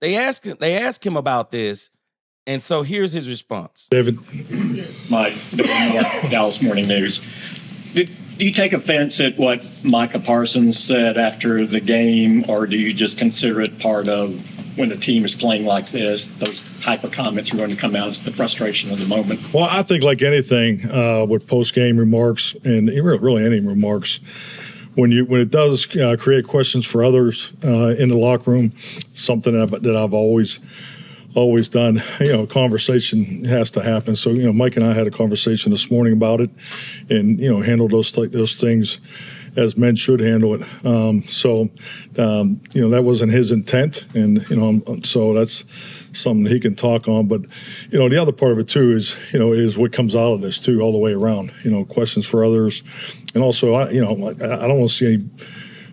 They ask him about this, and so here's his response. David. Mike, Dallas Morning News. Do you take offense at what Micah Parsons said after the game, or do you just consider it part of when a team is playing like this, those type of comments are going to come out as the frustration of the moment? Well, I think like anything with post-game remarks and really any remarks, when it does create questions for others in the locker room, something that I've always done, conversation has to happen. So, Mike and I had a conversation this morning about it and, handled those things as men should handle it. That wasn't his intent. And, so that's something he can talk on. But, the other part of it too is what comes out of this too, all the way around, questions for others. And also, I don't want to see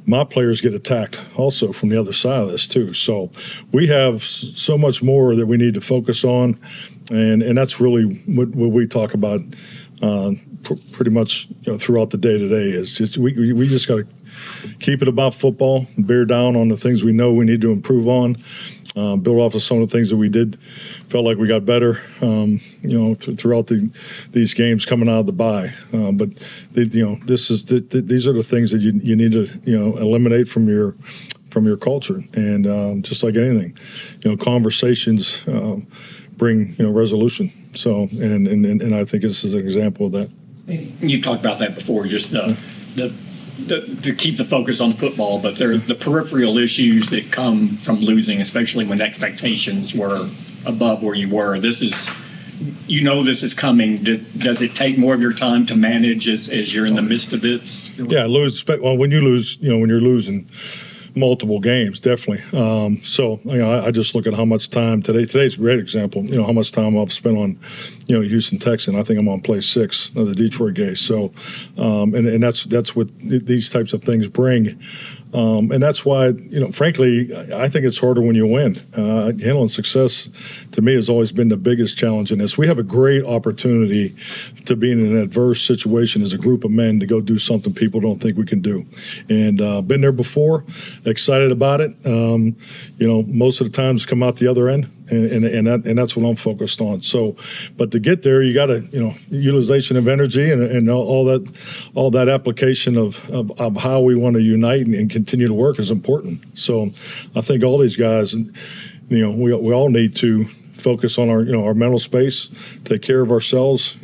my players get attacked also from the other side of this too. So we have so much more that we need to focus on. And that's really what we talk about pretty much throughout the day-to-day is just we just got to keep it about football, bear down on the things we know we need to improve on, build off of some of the things that we felt like we got better, throughout these games coming out of the bye. But these are the things that you need to eliminate from your culture. And just like anything, conversations bring resolution. So and I think this is an example of that. You talked about that before, just to keep the focus on football, but there are the peripheral issues that come from losing, especially when expectations were above where you were. This is coming. Does it take more of your time to manage as you're in the midst of it? Yeah, when you lose, when you're losing multiple games, definitely. I just look at how much time today's a great example, how much time I've spent on, Houston Texan. I think I'm on play 6 of the Detroit game. So, and that's what these types of things bring. And that's why, frankly, I think it's harder when you win. Handling success, to me, has always been the biggest challenge in this. We have a great opportunity to be in an adverse situation as a group of men to go do something people don't think we can do. And been there before, excited about it. Most of the times come out the other end. And that's what I'm focused on. So, but to get there, you got to, utilization of energy and all that application of how we want to unite and continue to work is important. So, I think all these guys, we all need to focus on our mental space, take care of ourselves,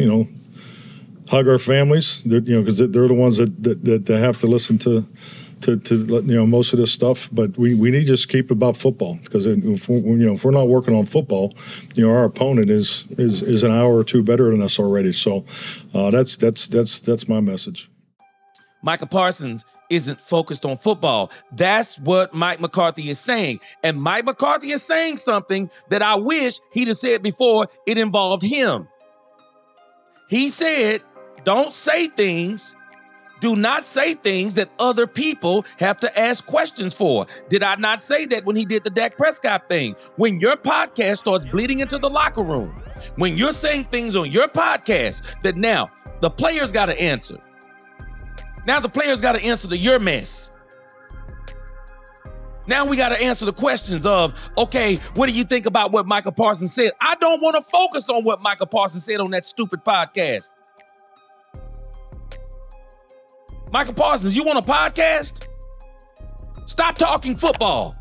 hug our families, because they're the ones that have to listen to most of this stuff, but we need to just keep it about football, because if we're not working on football, our opponent is an hour or two better than us already. So that's my message. Micah Parsons isn't focused on football. That's what Mike McCarthy is saying. And Mike McCarthy is saying something that I wish he'd have said before it involved him. He said, do not say things that other people have to ask questions for. Did I not say that when he did the Dak Prescott thing? When your podcast starts bleeding into the locker room, when you're saying things on your podcast that now the players got to answer. Now the players got to answer to your mess. Now we got to answer the questions of, okay, what do you think about what Micah Parsons said? I don't want to focus on what Micah Parsons said on that stupid podcast. Micah Parsons, you want a podcast? Stop talking football.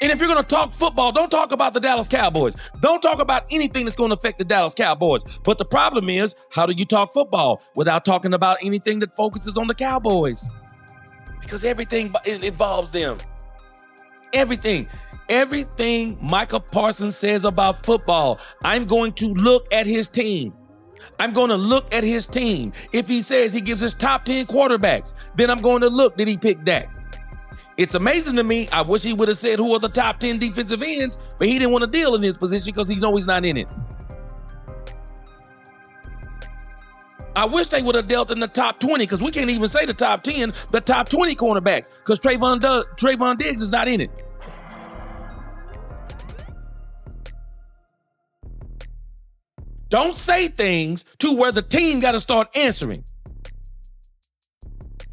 And if you're going to talk football, don't talk about the Dallas Cowboys. Don't talk about anything that's going to affect the Dallas Cowboys. But the problem is, how do you talk football without talking about anything that focuses on the Cowboys? Because everything involves them. Everything Micah Parsons says about football, I'm going to look at his team. If he says he gives his top 10 quarterbacks, then I'm going to look, did he pick Dak? It's amazing to me. I wish he would have said who are the top 10 defensive ends, but he didn't want to deal in his position because he knows he's not in it. I wish they would have dealt in the top 20, because we can't even say the top 10, the top 20 cornerbacks, because Trayvon Diggs is not in it. Don't say things to where the team got to start answering.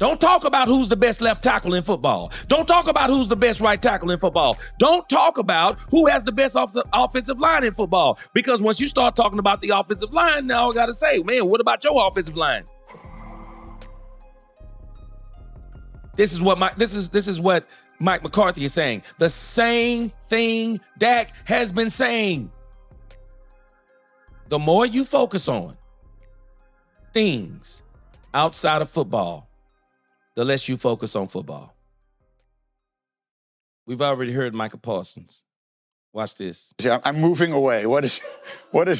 Don't talk about who's the best left tackle in football. Don't talk about who's the best right tackle in football. Don't talk about who has the best offensive line in football. Because once you start talking about the offensive line, now I got to say, man, what about your offensive line? This is what Mike McCarthy is saying. The same thing Dak has been saying. The more you focus on things outside of football, the less you focus on football. We've already heard Micah Parsons. Watch this. I'm moving away. What is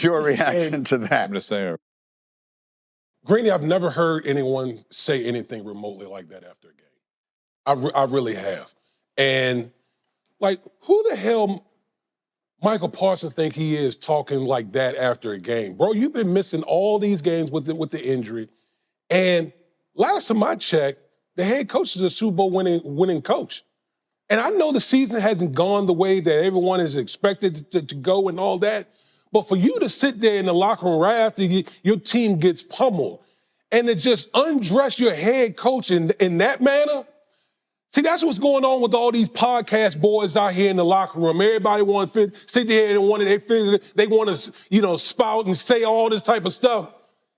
your reaction to that? I'm going to say, Greeny, I've never heard anyone say anything remotely like that after a game. I really have. And, like, who the hell Micah Parsons think he is talking like that after a game? Bro, you've been missing all these games with the injury. And last time I checked, the head coach is a Super Bowl winning coach. And I know the season hasn't gone the way that everyone is expected to go and all that. But for you to sit there in the locker room right after your team gets pummeled and to just undress your head coach in that manner, see, that's what's going on with all these podcast boys out here in the locker room. Everybody wants to sit there and they want to, spout and say all this type of stuff.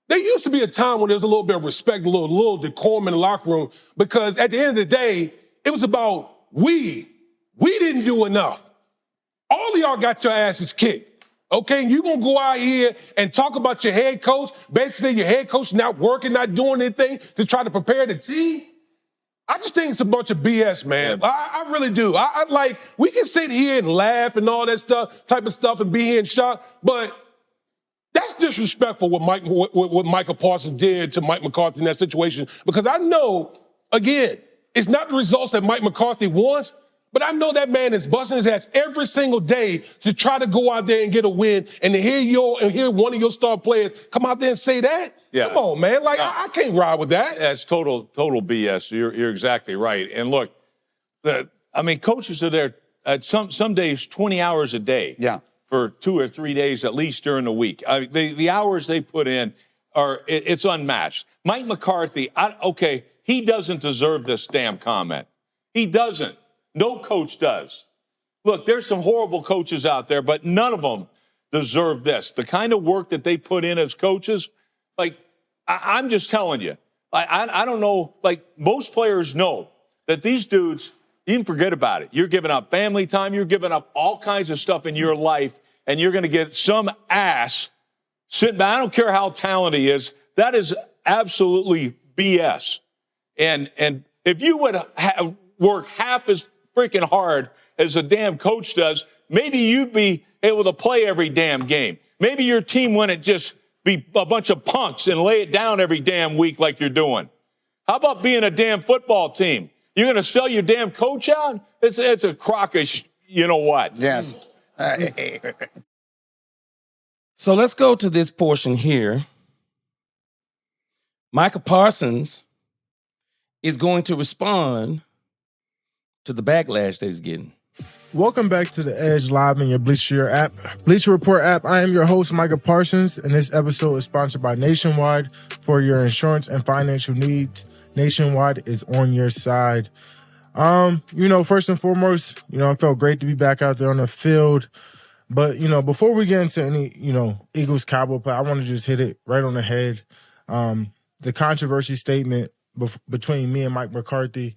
There used to be a time when there was a little bit of respect, a little decorum in the locker room, because at the end of the day, it was about we didn't do enough. All of y'all got your asses kicked. Okay, and you're going to go out here and talk about your head coach, basically your head coach not working, not doing anything to try to prepare the team? I just think it's a bunch of BS, man. Yeah. I really do. I like, we can sit here and laugh and all that type of stuff and be here in shock, but that's disrespectful what Micah Parsons did to Mike McCarthy in that situation, because I know, again, it's not the results that Mike McCarthy wants, but I know that man is busting his ass every single day to try to go out there and get a win, and to hear one of your star players come out there and say that. Yeah. Come on, man. Like, I can't ride with that. That's total BS. You're exactly right. And look, coaches are there some days 20 hours a day. Yeah. For 2 or 3 days at least during the week. The hours they put in it's unmatched. Mike McCarthy, he doesn't deserve this damn comment. He doesn't. No coach does. Look, there's some horrible coaches out there, but none of them deserve this. The kind of work that they put in as coaches, like, I'm just telling you, I don't know, like, most players know that these dudes, you can forget about it. You're giving up family time. You're giving up all kinds of stuff in your life, and you're going to get some ass sitting back. I don't care how talented he is. That is absolutely BS. And if you would work half as freaking hard as a damn coach does, maybe you'd be able to play every damn game. Maybe your team wouldn't just be a bunch of punks and lay it down every damn week like you're doing. How about being a damn football team? You're going to sell your damn coach out? It's a crockish, you know what? Yes. So let's go to this portion here. Micah Parsons is going to respond to the backlash that he's getting. Welcome back to The Edge Live in your Bleacher Report app. I am your host, Micah Parsons, and this episode is sponsored by Nationwide. For your insurance and financial needs, Nationwide is on your side. First and foremost, it felt great to be back out there on the field. But, before we get into any, Eagles Cowboy play, I want to just hit it right on the head. The controversy statement between me and Mike McCarthy.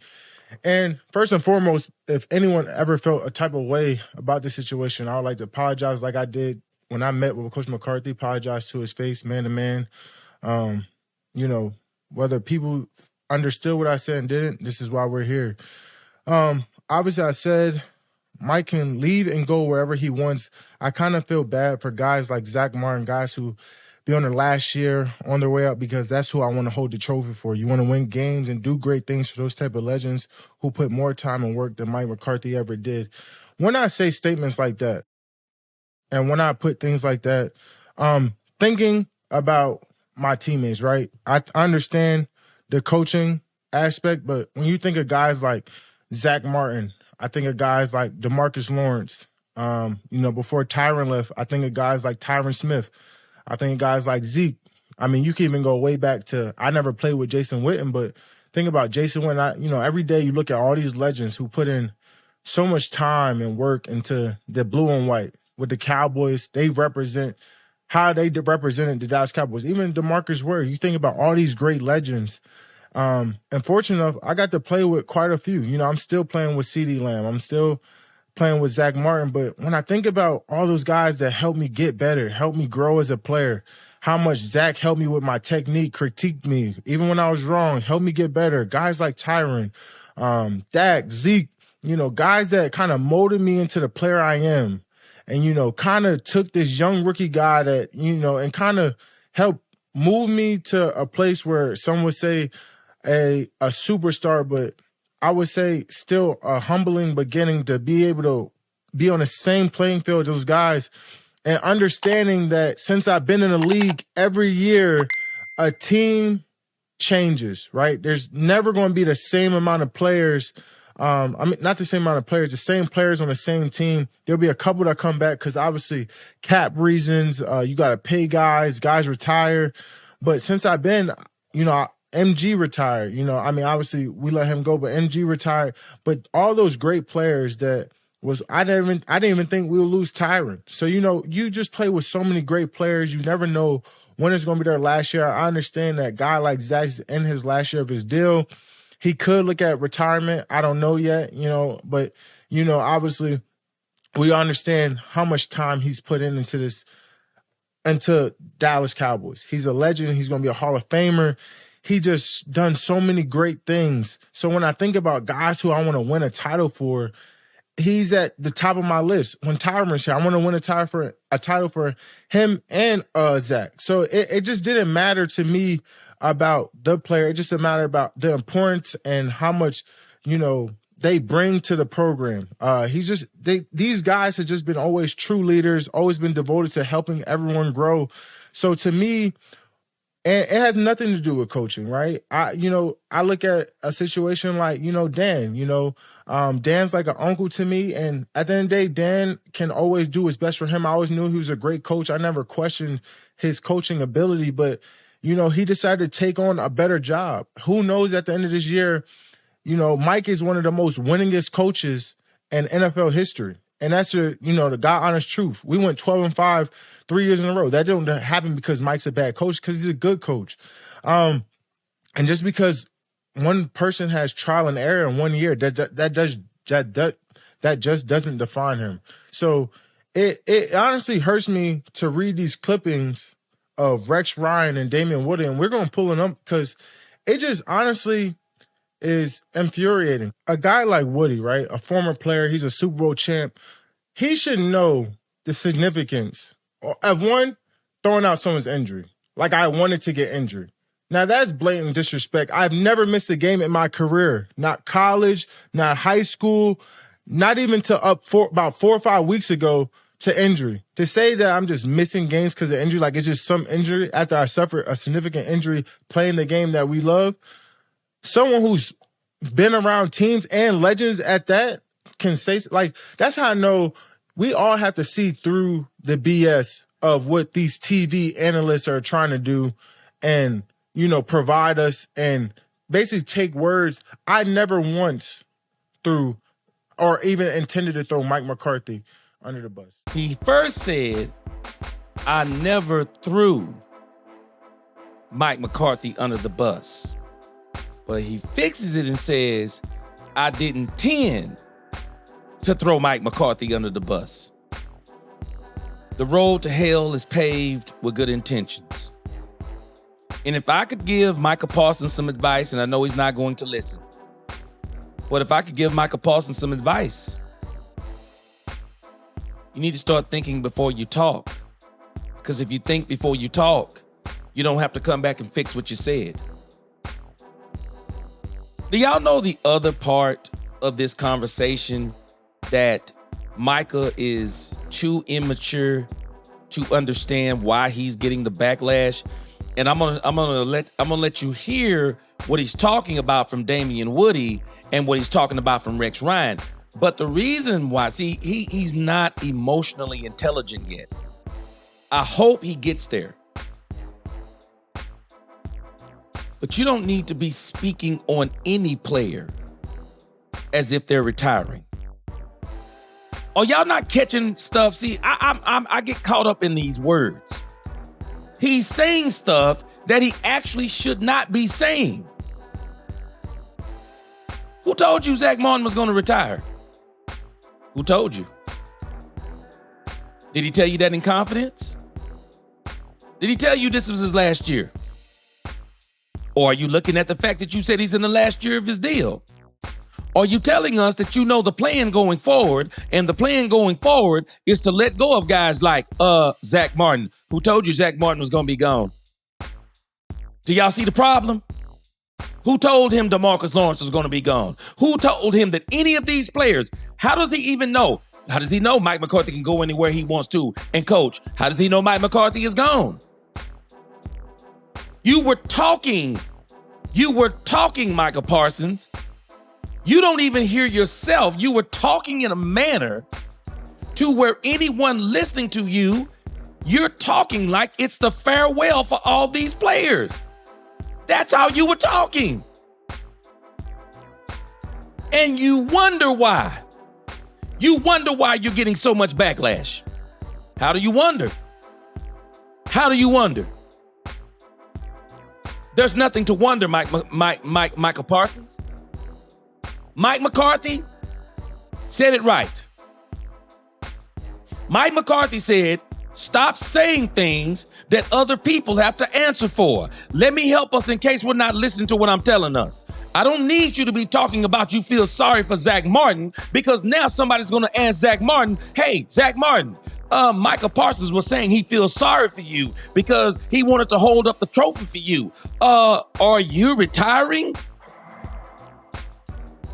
And first and foremost, if anyone ever felt a type of way about this situation, I would like to apologize like I did when I met with Coach McCarthy, apologize to his face, man to man. Whether people understood what I said and didn't, this is why we're here. Obviously, I said Mike can leave and go wherever he wants. I kind of feel bad for guys like Zach Martin, guys who be on their last year, on their way up, because that's who I want to hold the trophy for. You want to win games and do great things for those type of legends who put more time and work than Mike McCarthy ever did. When I say statements like that, and when I put things like that, thinking about my teammates, right? I understand the coaching aspect, but when you think of guys like Zach Martin, I think of guys like DeMarcus Lawrence. Before Tyron left, I think of guys like Tyron Smith. I think of guys like Zeke. I mean, you can even go way back to, I never played with Jason Witten, but think about Jason Witten. Every day you look at all these legends who put in so much time and work into the blue and white. With the Cowboys, they represented the Dallas Cowboys. Even DeMarcus Ware, you think about all these great legends. And fortunate enough, I got to play with quite a few. I'm still playing with CeeDee Lamb. I'm still playing with Zach Martin. But when I think about all those guys that helped me get better, helped me grow as a player, how much Zach helped me with my technique, critiqued me, even when I was wrong, helped me get better. Guys like Tyron, Dak, Zeke, guys that kind of molded me into the player I am. And, kind of took this young rookie guy that, and kind of helped move me to a place where some would say a superstar, but I would say still a humbling beginning to be able to be on the same playing field as those guys, and understanding that since I've been in the league, every year a team changes, right? There's never going to be the same amount of players. Not the same amount of players, the same players on the same team. There'll be a couple that come back because obviously cap reasons, you got to pay guys retire. But since I've been, MG retired, obviously we let him go, but MG retired. But all those great players that I didn't even think we would lose Tyron. So, you just play with so many great players. You never know when it's going to be their last year. I understand that guy like Zach's in his last year of his deal. He could look at retirement. I don't know yet, but, obviously we understand how much time he's put into Dallas Cowboys. He's a legend. He's going to be a Hall of Famer. He just done so many great things. So when I think about guys who I want to win a title for, he's at the top of my list. When Tyron's here, I want to win a title for him and Zach. So it just didn't matter to me about the player. It just didn't matter about the importance and how much, they bring to the program. These guys have just been always true leaders, always been devoted to helping everyone grow. So to me, and it has nothing to do with coaching, right? I look at a situation like, Dan, Dan's like an uncle to me. And at the end of the day, Dan can always do his best for him. I always knew he was a great coach. I never questioned his coaching ability, but, he decided to take on a better job. Who knows at the end of this year, Mike is one of the most winningest coaches in NFL history. And that's the God honest truth. We went 12-5 3 years in a row. That didn't happen because Mike's a bad coach, because he's a good coach. And just because one person has trial and error in 1 year, that just doesn't define him. So it honestly hurts me to read these clippings of Rex Ryan and Damien Woody, and we're going to pull them up because it just honestly is infuriating. A guy like Woody, right, a former player, he's a Super Bowl champ, he should know the significance of one, throwing out someone's injury. Like I wanted to get injured. Now that's blatant disrespect. I've never missed a game in my career, not college, not high school, not even to about 4 or 5 weeks ago to injury. To say that I'm just missing games because of injury, like it's just some injury after I suffered a significant injury playing the game that we love. Someone who's been around teams and legends at that can say, like, that's how I know we all have to see through the BS of what these TV analysts are trying to do and, provide us and basically take words I never once threw or even intended to throw Mike McCarthy under the bus. He first said, I never threw Mike McCarthy under the bus. But he fixes it and says, I didn't intend to throw Mike McCarthy under the bus. The road to hell is paved with good intentions. And if I could give Micah Parsons some advice, and I know he's not going to listen, but if I could give Micah Parsons some advice, you need to start thinking before you talk. Because if you think before you talk, you don't have to come back and fix what you said. Do y'all know the other part of this conversation, that Micah is too immature to understand why he's getting the backlash? And I'm gonna let you hear what he's talking about from Damien Woody and what he's talking about from Rex Ryan. But the reason why, he's not emotionally intelligent yet. I hope he gets there. But you don't need to be speaking on any player as if they're retiring. Are y'all not catching stuff? See, I get caught up in these words. He's saying stuff that he actually should not be saying. Who told you Zach Martin was going to retire? Who told you? Did he tell you that in confidence? Did he tell you this was his last year? Or are you looking at the fact that you said he's in the last year of his deal? Are you telling us that you know the plan going forward, and the plan going forward is to let go of guys like Zach Martin? Who told you Zach Martin was going to be gone? Do y'all see the problem? Who told him DeMarcus Lawrence was going to be gone? Who told him that any of these players, how does he even know? How does he know Mike McCarthy can go anywhere he wants to and coach? How does he know Mike McCarthy is gone? You were talking, Micah Parsons. You don't even hear yourself. You were talking in a manner to where anyone listening to you, you're talking like it's the farewell for all these players. That's how you were talking. And you wonder why. You wonder why you're getting so much backlash. How do you wonder? How do you wonder? There's nothing to wonder, Micah Parsons. Mike McCarthy said it right. Mike McCarthy said, stop saying things that other people have to answer for. Let me help us in case we're not listening to what I'm telling us. I don't need you to be talking about you feel sorry for Zach Martin, because now somebody's going to ask Zach Martin, hey, Zach Martin, Micah Parsons was saying he feels sorry for you because he wanted to hold up the trophy for you. Are you retiring?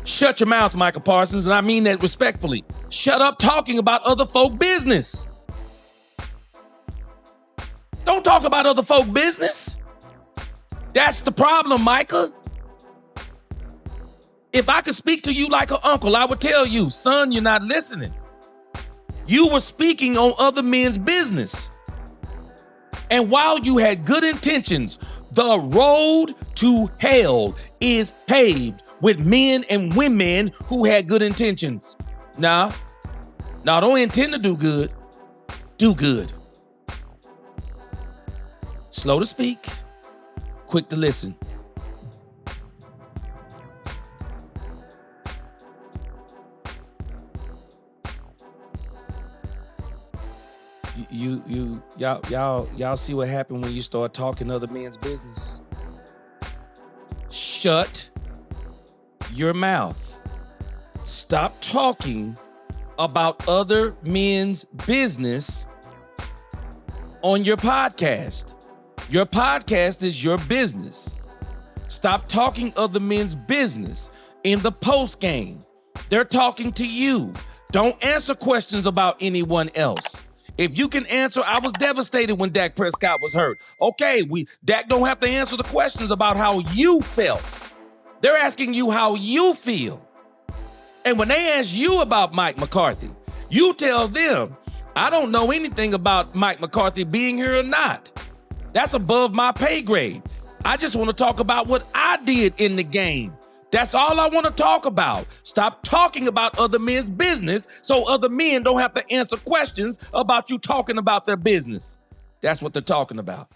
Shut your mouth, Micah Parsons, and I mean that respectfully. Shut up talking about other folk business. Don't talk about other folk business. That's the problem, Micah. If I could speak to you like an uncle, I would tell you, son, you're not listening. You were speaking on other men's business. And while you had good intentions, the road to hell is paved with men and women who had good intentions. Now, don't intend to do good. Do good. Slow to speak, quick to listen. Y'all see what happened when you start talking other men's business. Shut your mouth. Stop talking about other men's business on your podcast. Your podcast is your business. Stop talking other men's business in the post game. They're talking to you. Don't answer questions about anyone else. If you can answer, I was devastated when Dak Prescott was hurt. Okay, Dak don't have to answer the questions about how you felt. They're asking you how you feel. And when they ask you about Mike McCarthy, you tell them, I don't know anything about Mike McCarthy being here or not. That's above my pay grade. I just want to talk about what I did in the game. That's all I want to talk about. Stop talking about other men's business so other men don't have to answer questions about you talking about their business. That's what they're talking about.